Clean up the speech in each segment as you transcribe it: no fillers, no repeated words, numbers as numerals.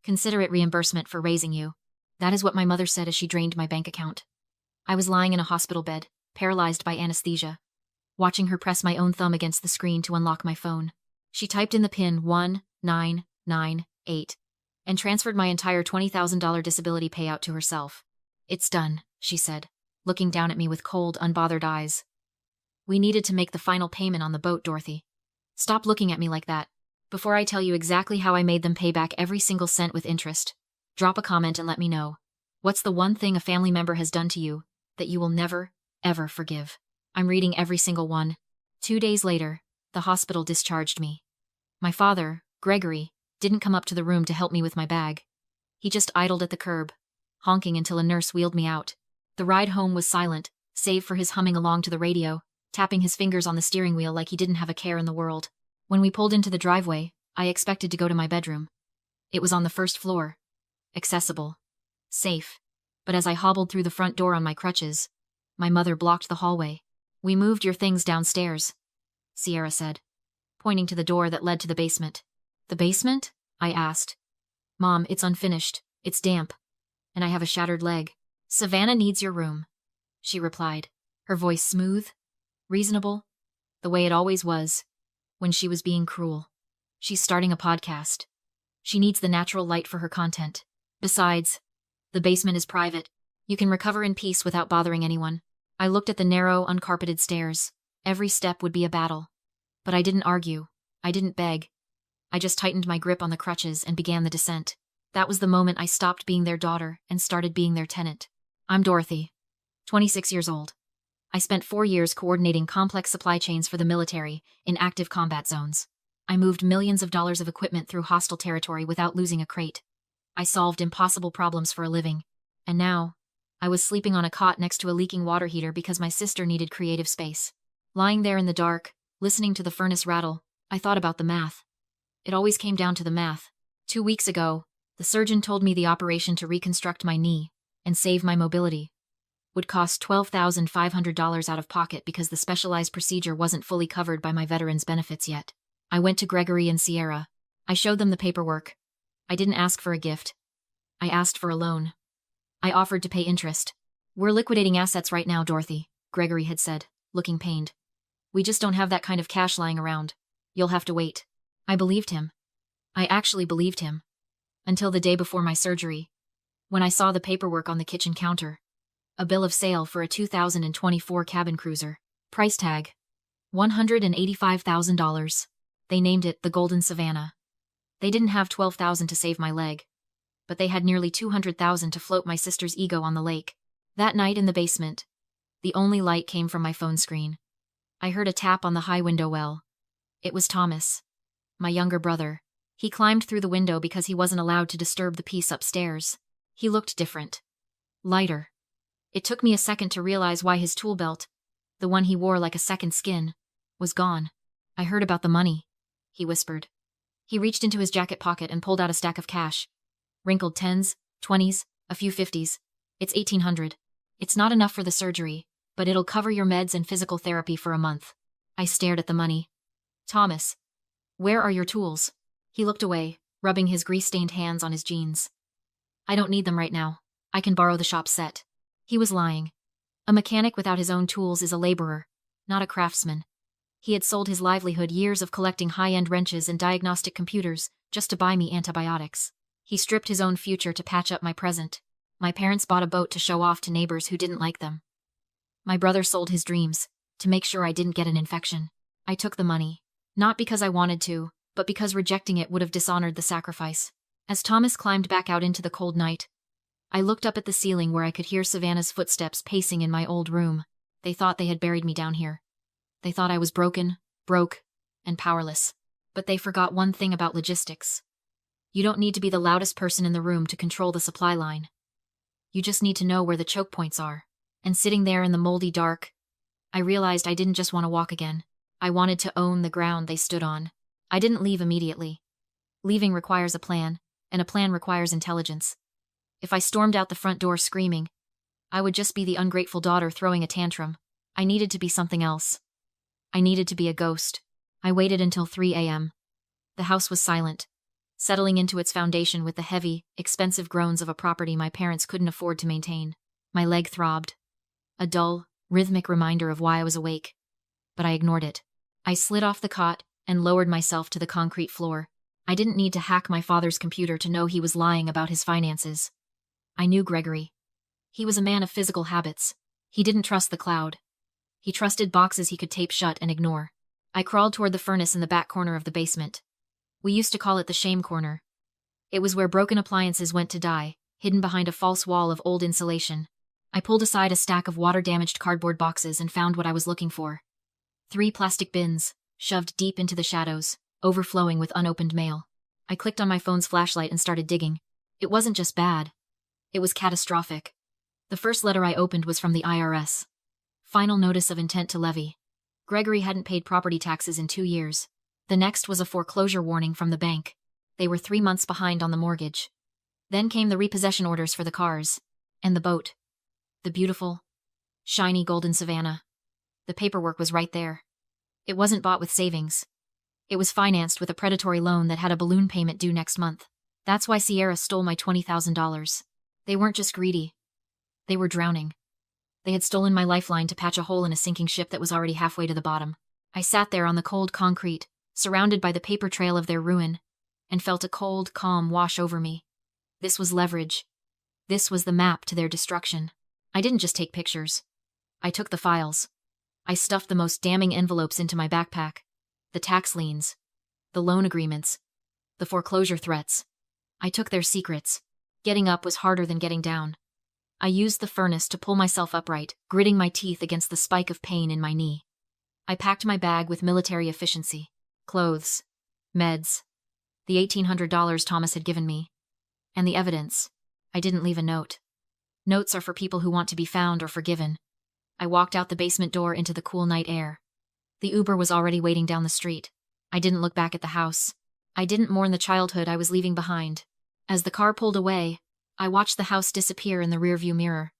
Consider it reimbursement for raising you. That is what my mother said as she drained my bank account. I was lying in a hospital bed, paralyzed by anesthesia, watching her press my own thumb against the screen to unlock my phone. She typed in the PIN 1998 and transferred my entire $20,000 disability payout to herself. It's done, she said, looking down at me with cold, unbothered eyes. We needed to make the final payment on the boat, Dorothy. Stop looking at me like that. Before I tell you exactly how I made them pay back every single cent with interest, drop a comment and let me know. What's the one thing a family member has done to you that you will never, ever forgive? I'm reading every single one. 2 days later, the hospital discharged me. My father, Gregory, didn't come up to the room to help me with my bag. He just idled at the curb, honking until a nurse wheeled me out. The ride home was silent, save for his humming along to the radio, tapping his fingers on the steering wheel like he didn't have a care in the world. When we pulled into the driveway, I expected to go to my bedroom. It was on the first floor. Accessible. Safe. But as I hobbled through the front door on my crutches, my mother blocked the hallway. We moved your things downstairs, Sierra said, pointing to the door that led to the basement. The basement? I asked. Mom, it's unfinished. It's damp. And I have a shattered leg. Savannah needs your room, she replied, her voice smooth, reasonable, the way it always was, when she was being cruel. She's starting a podcast. She needs the natural light for her content. Besides, the basement is private. You can recover in peace without bothering anyone. I looked at the narrow, uncarpeted stairs. Every step would be a battle. But I didn't argue. I didn't beg. I just tightened my grip on the crutches and began the descent. That was the moment I stopped being their daughter and started being their tenant. I'm Dorothy, 26 years old. I spent 4 years coordinating complex supply chains for the military in active combat zones. I moved millions of dollars of equipment through hostile territory without losing a crate. I solved impossible problems for a living. And now, I was sleeping on a cot next to a leaking water heater because my sister needed creative space. Lying there in the dark, listening to the furnace rattle, I thought about the math. It always came down to the math. 2 weeks ago, the surgeon told me the operation to reconstruct my knee and save my mobility would cost $12,500 out of pocket because the specialized procedure wasn't fully covered by my veterans benefits yet. I went to Gregory and Sierra. I showed them the paperwork. I didn't ask for a gift. I asked for a loan. I offered to pay interest. We're liquidating assets right now, Dorothy, Gregory had said, looking pained. We just don't have that kind of cash lying around. You'll have to wait. I believed him. I actually believed him. Until the day before my surgery, when I saw the paperwork on the kitchen counter. A bill of sale for a 2024 cabin cruiser. Price tag, $185,000. They named it the Golden Savannah. They didn't have $12,000 to save my leg, but they had nearly $200,000 to float my sister's ego on the lake. That night in the basement, the only light came from my phone screen. I heard a tap on the high window well. It was Thomas, my younger brother. He climbed through the window because he wasn't allowed to disturb the peace upstairs. He looked different. Lighter. It took me a second to realize why his tool belt, the one he wore like a second skin, was gone. I heard about the money, he whispered. He reached into his jacket pocket and pulled out a stack of cash. Wrinkled 10s, 20s, a few 50s. It's $1,800. It's not enough for the surgery, but it'll cover your meds and physical therapy for a month. I stared at the money. Thomas, where are your tools? He looked away, rubbing his grease-stained hands on his jeans. I don't need them right now. I can borrow the shop set. He was lying. A mechanic without his own tools is a laborer, not a craftsman. He had sold his livelihood years of collecting high-end wrenches and diagnostic computers just to buy me antibiotics. He stripped his own future to patch up my present. My parents bought a boat to show off to neighbors who didn't like them. My brother sold his dreams to make sure I didn't get an infection. I took the money, not because I wanted to, but because rejecting it would have dishonored the sacrifice. As Thomas climbed back out into the cold night, I looked up at the ceiling where I could hear Savannah's footsteps pacing in my old room. They thought they had buried me down here. They thought I was broken, broke, and powerless. But they forgot one thing about logistics. You don't need to be the loudest person in the room to control the supply line. You just need to know where the choke points are. And sitting there in the moldy dark, I realized I didn't just want to walk again. I wanted to own the ground they stood on. I didn't leave immediately. Leaving requires a plan, and a plan requires intelligence. If I stormed out the front door screaming, I would just be the ungrateful daughter throwing a tantrum. I needed to be something else. I needed to be a ghost. I waited until 3 a.m. The house was silent. settling into its foundation with the heavy, expensive groans of a property my parents couldn't afford to maintain. My leg throbbed. A dull, rhythmic reminder of why I was awake. But I ignored it. I slid off the cot and lowered myself to the concrete floor. I didn't need to hack my father's computer to know he was lying about his finances. I knew Gregory. He was a man of physical habits. He didn't trust the cloud. He trusted boxes he could tape shut and ignore. I crawled toward the furnace in the back corner of the basement. We used to call it the shame corner. It was where broken appliances went to die, hidden behind a false wall of old insulation. I pulled aside a stack of water-damaged cardboard boxes and found what I was looking for. 3 plastic bins, shoved deep into the shadows, overflowing with unopened mail. I clicked on my phone's flashlight and started digging. It wasn't just bad. It was catastrophic. The first letter I opened was from the IRS. Final notice of intent to levy. Gregory hadn't paid property taxes in 2 years. The next was a foreclosure warning from the bank. They were 3 months behind on the mortgage. Then came the repossession orders for the cars. And the boat. The beautiful, shiny golden Savannah. The paperwork was right there. It wasn't bought with savings. It was financed with a predatory loan that had a balloon payment due next month. That's why Sierra stole my $20,000. They weren't just greedy. They were drowning. They had stolen my lifeline to patch a hole in a sinking ship that was already halfway to the bottom. I sat there on the cold concrete, surrounded by the paper trail of their ruin, and felt a cold calm wash over me. This was leverage. This was the map to their destruction. I didn't just take pictures. I took the files. I stuffed the most damning envelopes into my backpack. The tax liens. The loan agreements. The foreclosure threats. I took their secrets. Getting up was harder than getting down. I used the furnace to pull myself upright, gritting my teeth against the spike of pain in my knee. I packed my bag with military efficiency. Clothes. Meds. The $1,800 Thomas had given me. And the evidence. I didn't leave a note. Notes are for people who want to be found or forgiven. I walked out the basement door into the cool night air. The Uber was already waiting down the street. I didn't look back at the house. I didn't mourn the childhood I was leaving behind. As the car pulled away, I watched the house disappear in the rearview mirror.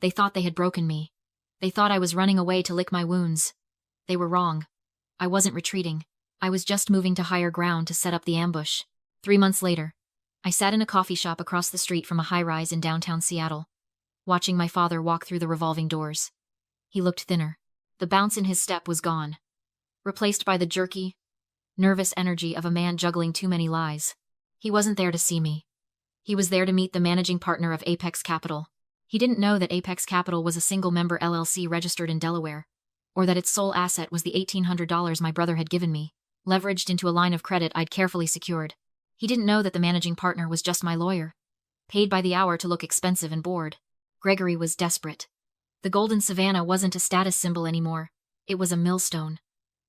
They thought they had broken me. They thought I was running away to lick my wounds. They were wrong. I wasn't retreating. I was just moving to higher ground to set up the ambush. 3 months later, I sat in a coffee shop across the street from a high-rise in downtown Seattle, watching my father walk through the revolving doors. He looked thinner. The bounce in his step was gone, replaced by the jerky, nervous energy of a man juggling too many lies. He wasn't there to see me. He was there to meet the managing partner of Apex Capital. He didn't know that Apex Capital was a single-member LLC registered in Delaware, or that its sole asset was the $1,800 my brother had given me, leveraged into a line of credit I'd carefully secured. He didn't know that the managing partner was just my lawyer, paid by the hour to look expensive and bored. Gregory was desperate. The golden Savannah wasn't a status symbol anymore. It was a millstone.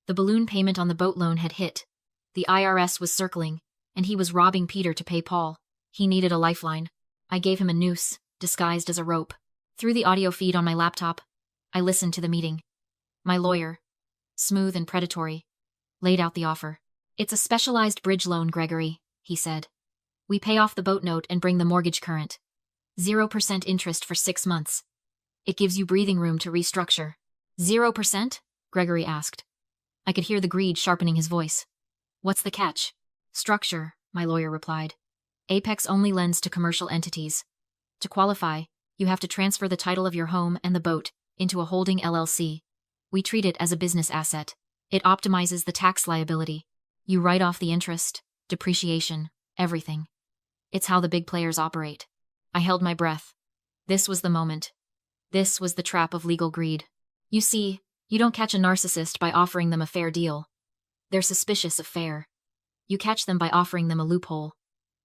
The balloon payment on the boat loan had hit. The IRS was circling, and he was robbing Peter to pay Paul. He needed a lifeline. I gave him a noose, disguised as a rope. Through the audio feed on my laptop, I listened to the meeting. My lawyer, smooth and predatory, laid out the offer. "It's a specialized bridge loan, Gregory," he said. "We pay off the boat note and bring the mortgage current. 0% interest for 6 months. It gives you breathing room to restructure." 0%? Gregory asked. I could hear the greed sharpening his voice. "What's the catch?" "Structure," my lawyer replied. "Apex only lends to commercial entities. To qualify, you have to transfer the title of your home and the boat into a holding LLC. We treat it as a business asset. It optimizes the tax liability. You write off the interest, depreciation, everything. It's how the big players operate." I held my breath. This was the moment. This was the trap of legal greed. You see, you don't catch a narcissist by offering them a fair deal. They're suspicious of fair. You catch them by offering them a loophole.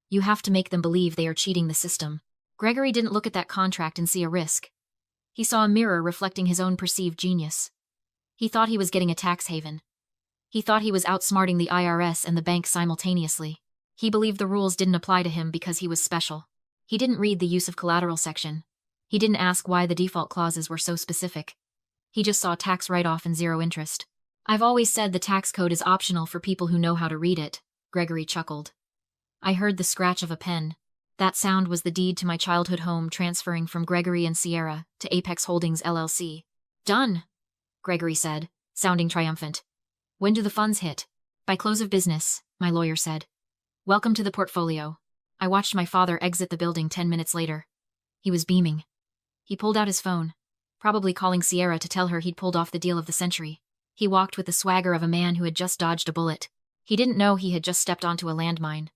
You have to make them believe they are cheating the system. Gregory didn't look at that contract and see a risk. He saw a mirror reflecting his own perceived genius. He thought he was getting a tax haven. He thought he was outsmarting the IRS and the bank simultaneously. He believed the rules didn't apply to him because he was special. He didn't read the use of collateral section. He didn't ask why the default clauses were so specific. He just saw tax write-off and 0 interest. "I've always said the tax code is optional for people who know how to read it," Gregory chuckled. I heard the scratch of a pen. That sound was the deed to my childhood home transferring from Gregory and Sierra to Apex Holdings LLC. "Done," Gregory said, sounding triumphant. "When do the funds hit?" "By close of business," my lawyer said. Welcome to the portfolio. I watched my father exit the building 10 minutes later. He was beaming. He pulled out his phone, probably calling Sierra to tell her he'd pulled off the deal of the century. He walked with the swagger of a man who had just dodged a bullet. He didn't know he had just stepped onto a landmine.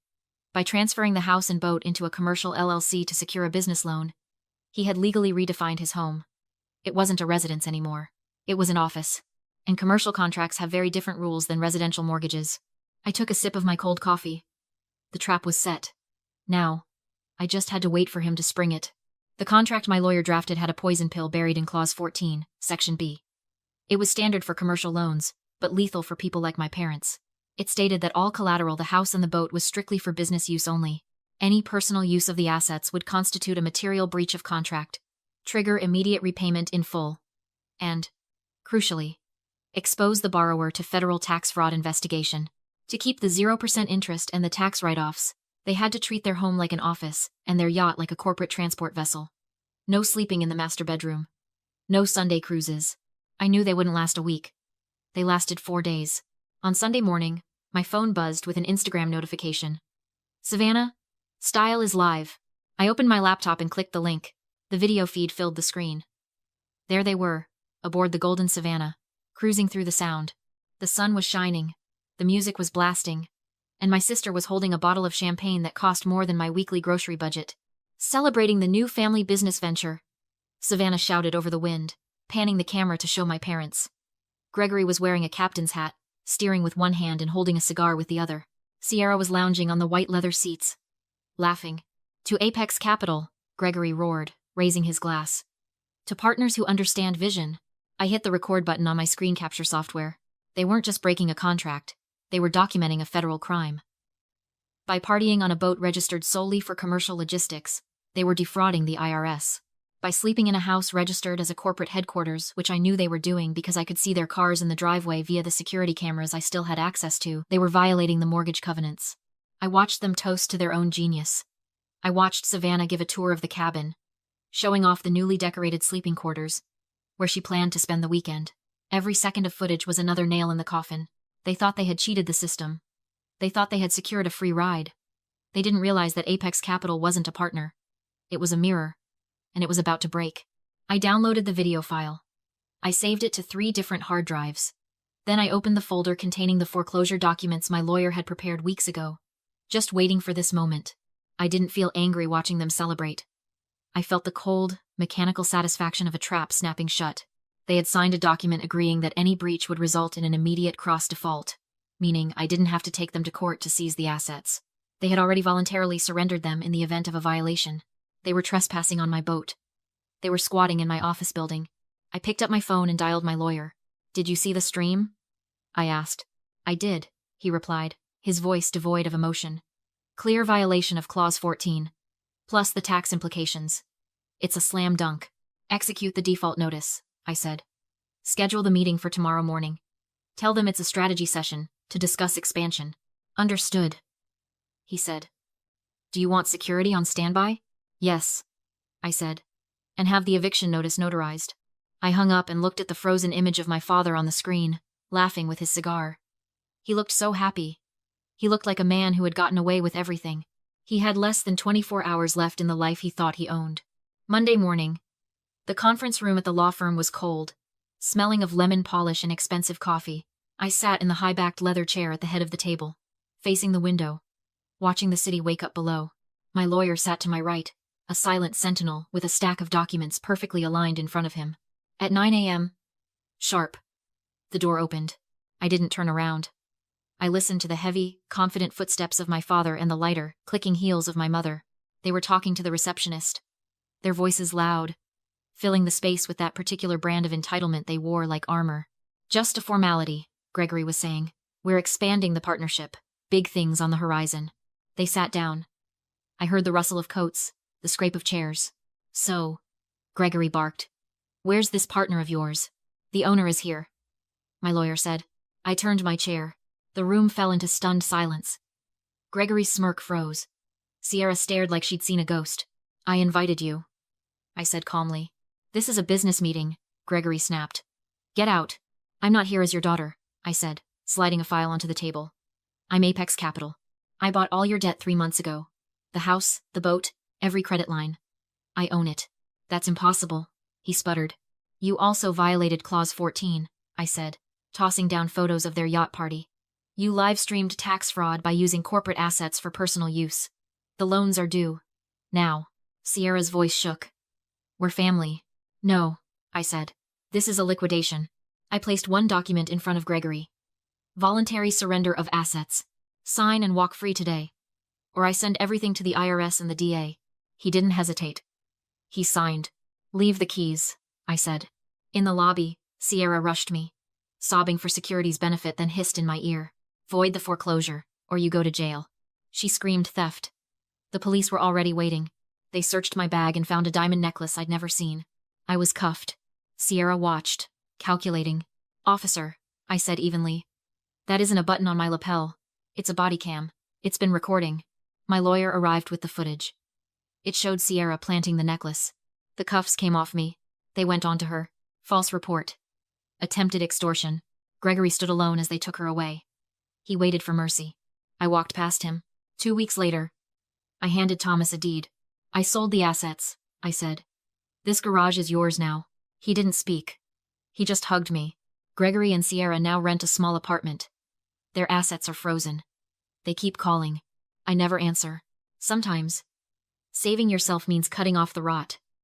By transferring the house and boat into a commercial LLC to secure a business loan, he had legally redefined his home. It wasn't a residence anymore. It was an office. And commercial contracts have very different rules than residential mortgages. I took a sip of my cold coffee. The trap was set. Now, I just had to wait for him to spring it. The contract my lawyer drafted had a poison pill buried in Clause 14, Section B. It was standard for commercial loans, but lethal for people like my parents. It stated that all collateral, the house and the boat, was strictly for business use only. Any personal use of the assets would constitute a material breach of contract, trigger immediate repayment in full, and, crucially, expose the borrower to federal tax fraud investigation. To keep the 0% interest and the tax write-offs, they had to treat their home like an office and their yacht like a corporate transport vessel. No sleeping in the master bedroom. No Sunday cruises. I knew they wouldn't last a week. They lasted 4 days. On Sunday morning, my phone buzzed with an Instagram notification. Savannah, Style is live. I opened my laptop and clicked the link. The video feed filled the screen. There they were, aboard the Golden Savannah, cruising through the Sound. The sun was shining. The music was blasting. And my sister was holding a bottle of champagne that cost more than my weekly grocery budget. Celebrating the new family business venture, Savannah shouted over the wind, panning the camera to show my parents. Gregory was wearing a captain's hat, steering with one hand and holding a cigar with the other. Sierra was lounging on the white leather seats, laughing. To Apex Capital, Gregory roared, raising his glass. To partners who understand vision. I hit the record button on my screen capture software. They weren't just breaking a contract. They were documenting a federal crime. By partying on a boat registered solely for commercial logistics, they were defrauding the IRS. By sleeping in a house registered as a corporate headquarters, which I knew they were doing because I could see their cars in the driveway via the security cameras I still had access to, they were violating the mortgage covenants. I watched them toast to their own genius. I watched Savannah give a tour of the cabin, showing off the newly decorated sleeping quarters, where she planned to spend the weekend. Every second of footage was another nail in the coffin. They thought they had cheated the system. They thought they had secured a free ride. They didn't realize that Apex Capital wasn't a partner. It was a mirror, and it was about to break. I downloaded the video file. I saved it to 3 different hard drives. Then I opened the folder containing the foreclosure documents my lawyer had prepared weeks ago, just waiting for this moment. I didn't feel angry watching them celebrate. I felt the cold, mechanical satisfaction of a trap snapping shut. They had signed a document agreeing that any breach would result in an immediate cross-default, meaning I didn't have to take them to court to seize the assets. They had already voluntarily surrendered them in the event of a violation. They were trespassing on my boat. They were squatting in my office building. I picked up my phone and dialed my lawyer. "Did you see the stream?" I asked. "I did," he replied, his voice devoid of emotion. "Clear violation of Clause 14. Plus the tax implications. It's a slam dunk. Execute the default notice," I said. "Schedule the meeting for tomorrow morning. Tell them it's a strategy session to discuss expansion." "Understood," he said. "Do you want security on standby?" "Yes," I said, "and have the eviction notice notarized." I hung up and looked at the frozen image of my father on the screen, laughing with his cigar. He looked so happy. He looked like a man who had gotten away with everything. He had less than 24 hours left in the life he thought he owned. Monday morning. The conference room at the law firm was cold, smelling of lemon polish and expensive coffee. I sat in the high-backed leather chair at the head of the table, facing the window, watching the city wake up below. My lawyer sat to my right, a silent sentinel with a stack of documents perfectly aligned in front of him. At 9 a.m. sharp, the door opened. I didn't turn around. I listened to the heavy, confident footsteps of my father and the lighter, clicking heels of my mother. They were talking to the receptionist, their voices loud, filling the space with that particular brand of entitlement they wore like armor. "Just a formality," Gregory was saying. "We're expanding the partnership. Big things on the horizon." They sat down. I heard the rustle of coats, the scrape of chairs. "So," Gregory barked, "where's this partner of yours?" "The owner is here," my lawyer said. I turned my chair. The room fell into stunned silence. Gregory's smirk froze. Sierra stared like she'd seen a ghost. "I invited you," I said calmly. "This is a business meeting," Gregory snapped. "Get out." "I'm not here as your daughter," I said, sliding a file onto the table. "I'm Apex Capital." I bought all your debt 3 months ago. The house, the boat, every credit line. I own it. That's impossible, he sputtered. You also violated Clause 14, I said, tossing down photos of their yacht party. You live-streamed tax fraud by using corporate assets for personal use. The loans are due. Now. Sierra's voice shook. We're family. No, I said. This is a liquidation. I placed one document in front of Gregory. Voluntary surrender of assets. Sign and walk free today. Or I send everything to the IRS and the DA. He didn't hesitate. He signed. Leave the keys, I said. In the lobby, Sierra rushed me, sobbing for security's benefit, then hissed in my ear. Void the foreclosure, or you go to jail. She screamed theft. The police were already waiting. They searched my bag and found a diamond necklace I'd never seen. I was cuffed. Sierra watched, calculating. Officer, I said evenly. That isn't a button on my lapel. It's a body cam. It's been recording. My lawyer arrived with the footage. It showed Sierra planting the necklace. The cuffs came off me. They went onto her. False report. Attempted extortion. Gregory stood alone as they took her away. He waited for mercy. I walked past him. 2 weeks later, I handed Thomas a deed. I sold the assets, I said. This garage is yours now. He didn't speak. He just hugged me. Gregory and Sierra now rent a small apartment. Their assets are frozen. They keep calling. I never answer. Sometimes, saving yourself means cutting off the rot.